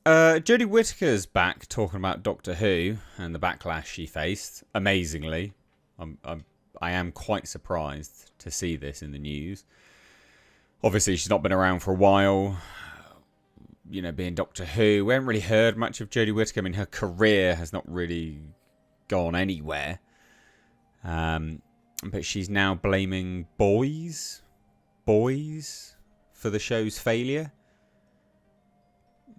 Jodie Whittaker's back talking about Doctor Who and the backlash she faced. Amazingly, I am quite surprised to see this in the news. Obviously, she's not been around for a while. You know, being Doctor Who, we haven't really heard much of Jodie Whittaker. I mean, her career has not really gone anywhere. But she's now blaming boys for the show's failure.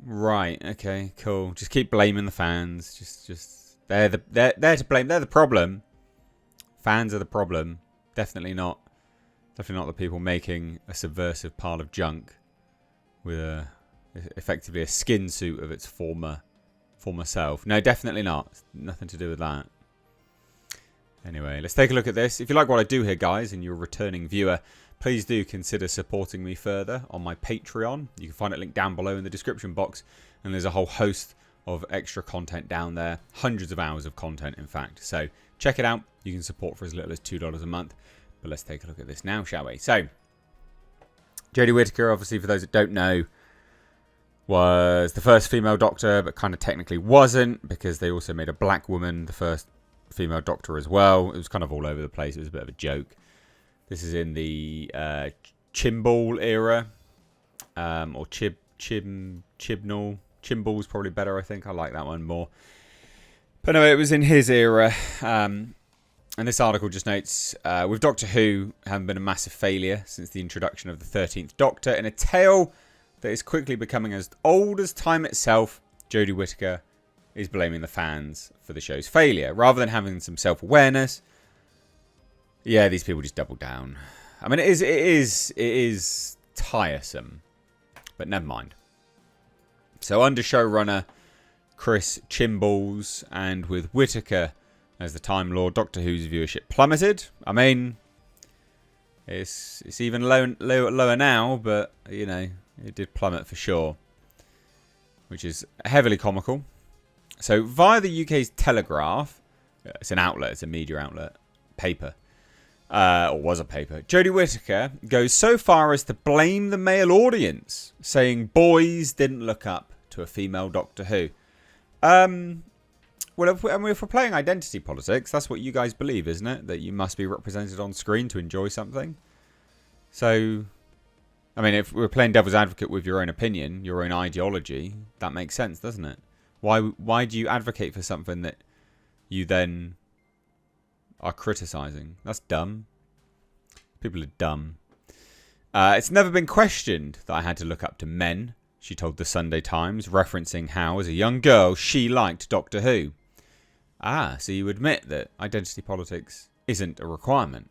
Right, okay, cool. Just keep blaming the fans. Just they're to blame. They're the problem. Fans are the problem. Definitely not the people making a subversive pile of junk with effectively a skin suit of its former self. No, definitely not. Nothing to do with that. Anyway, let's take a look at this. If you like what I do here, guys, and you're a returning viewer, please do consider supporting me further on my Patreon. You can find it linked down below in the description box. And there's a whole host of extra content down there. Hundreds of hours of content, in fact. So check it out. You can support for as little as $2 a month. But let's take a look at this now, shall we? So, Jodie Whittaker, obviously, for those that don't know, was the first female Doctor, but kind of technically wasn't, because they also made a black woman the first female Doctor as well. It was kind of all over the place. It was a bit of a joke. This is in the Chimbal era, or Chibnall. Chimball's probably better, I think. I like that one more. But no, it was in his era. And this article just notes, with Doctor Who having been a massive failure since the introduction of the 13th Doctor, in a tale that is quickly becoming as old as time itself, Jodie Whittaker is blaming the fans for the show's failure. Rather than having some self-awareness, yeah, these people just double down. I mean, it is tiresome, but never mind. So under showrunner Chris Chimballs and with Whittaker as the Time Lord, Doctor Who's viewership plummeted. I mean, it's even lower now, but, you know, it did plummet for sure, which is heavily comical. So via the UK's Telegraph, it's an outlet, it's a media outlet, paper, or was a paper, Jodie Whittaker goes so far as to blame the male audience, saying boys didn't look up to a female Doctor Who. Well, if we're playing identity politics, that's what you guys believe, isn't it? That you must be represented on screen to enjoy something. So, I mean, if we're playing devil's advocate with your own opinion, your own ideology, that makes sense, doesn't it? Why do you advocate for something that you then are criticising? That's dumb. People are dumb. It's never been questioned that I had to look up to men, she told the Sunday Times, referencing how, as a young girl, she liked Doctor Who. Ah, so you admit that identity politics isn't a requirement.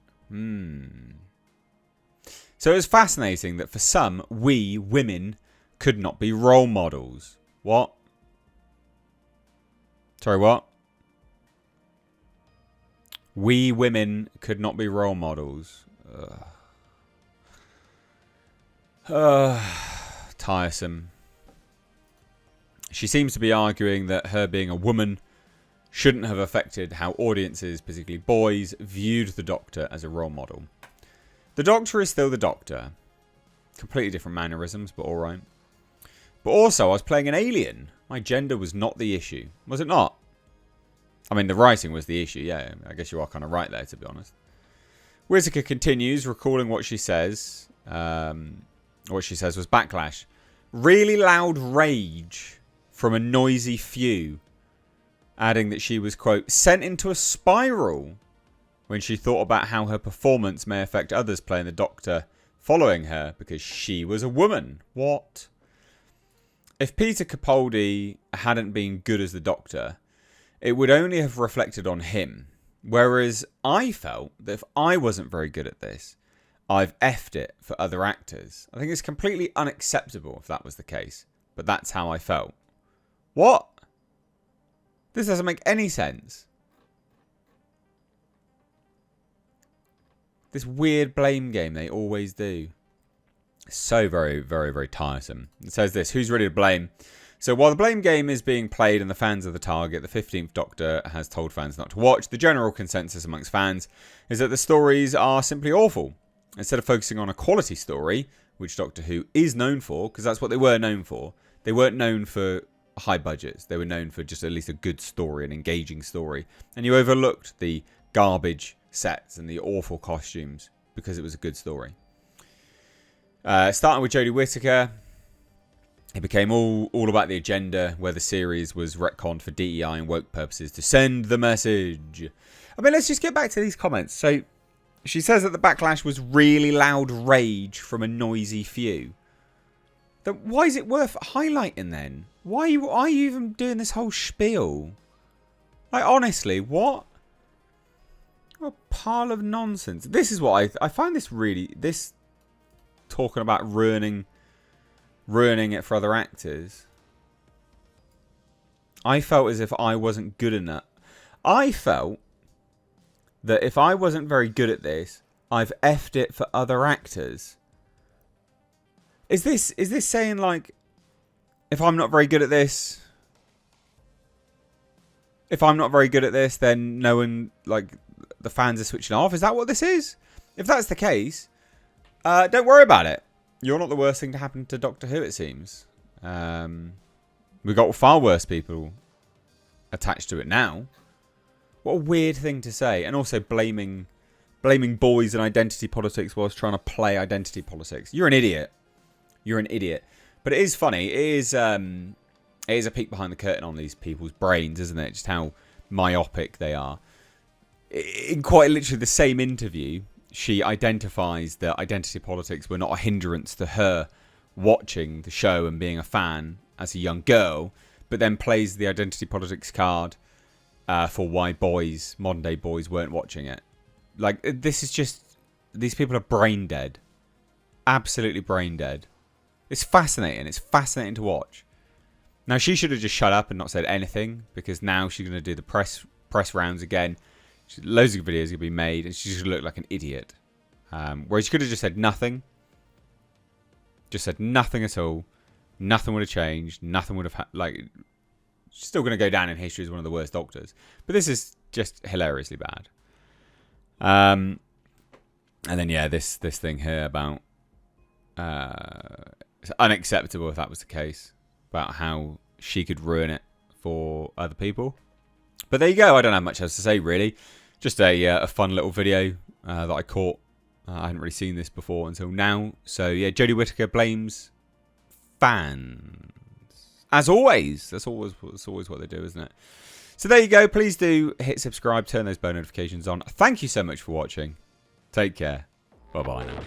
So it was fascinating that for some, we, women, could not be role models. What? Sorry, what? We, women, could not be role models. Tiresome. She seems to be arguing that her being a woman shouldn't have affected how audiences, particularly boys, viewed the Doctor as a role model. The Doctor is still the Doctor. Completely different mannerisms, but alright. But also, I was playing an alien. My gender was not the issue. Was it not? I mean, the writing was the issue, yeah. I guess you are kind of right there, to be honest. Whittaker continues, recalling what she says. What she says was backlash. Really loud rage from a noisy few. Adding that she was, quote, sent into a spiral when she thought about how her performance may affect others playing the Doctor following her because she was a woman. What? If Peter Capaldi hadn't been good as the Doctor, it would only have reflected on him. Whereas I felt that if I wasn't very good at this, I've effed it for other actors. I think it's completely unacceptable if that was the case. But that's how I felt. What? This doesn't make any sense. This weird blame game they always do. So very, very, very tiresome. It says this, who's ready to blame? So while the blame game is being played and the fans are the target, the 15th Doctor has told fans not to watch. The general consensus amongst fans is that the stories are simply awful. Instead of focusing on a quality story, which Doctor Who is known for, because that's what they were known for. They weren't known for high budgets. They were known for just at least a good story, an engaging story. And you overlooked the garbage sets and the awful costumes because it was a good story. Starting with Jodie Whittaker, it became all about the agenda, where the series was retconned for DEI and woke purposes to send the message. I mean, let's just get back to these comments. So, she says that the backlash was really loud rage from a noisy few. Then why is it worth highlighting then? Why are you even doing this whole spiel? Like, honestly, what? What a pile of nonsense. This is what I find this really... This talking about ruining it for other actors. I felt as if I wasn't good enough. I felt that if I wasn't very good at this, I've effed it for other actors. Is this saying like, if I'm not very good at this, then no one, like, the fans are switching off? Is that what this is? If that's the case, don't worry about it. You're not the worst thing to happen to Doctor Who, it seems. We've got far worse people attached to it now. What a weird thing to say. And also blaming boys and identity politics whilst trying to play identity politics. You're an idiot. You're an idiot. But it is funny. It is a peek behind the curtain on these people's brains, isn't it? Just how myopic they are. In quite literally the same interview, she identifies that identity politics were not a hindrance to her watching the show and being a fan as a young girl, but then plays the identity politics card for why modern day boys, weren't watching it. Like, this is just... These people are brain dead. Absolutely brain dead. It's fascinating. It's fascinating to watch. Now, she should have just shut up and not said anything, because now she's going to do the press rounds again. Loads of videos going to be made, and she's going to look like an idiot. Whereas she could have just said nothing. Just said nothing at all. Nothing would have changed. Nothing would have... she's still going to go down in history as one of the worst doctors. But this is just hilariously bad. And then, yeah, this thing here about... it's unacceptable if that was the case. About how she could ruin it for other people. But there you go. I don't have much else to say, really. Just a fun little video that I caught. I hadn't really seen this before until now. So, yeah, Jodie Whittaker blames fans. As always. That's always what they do, isn't it? So there you go. Please do hit subscribe. Turn those bell notifications on. Thank you so much for watching. Take care. Bye-bye now.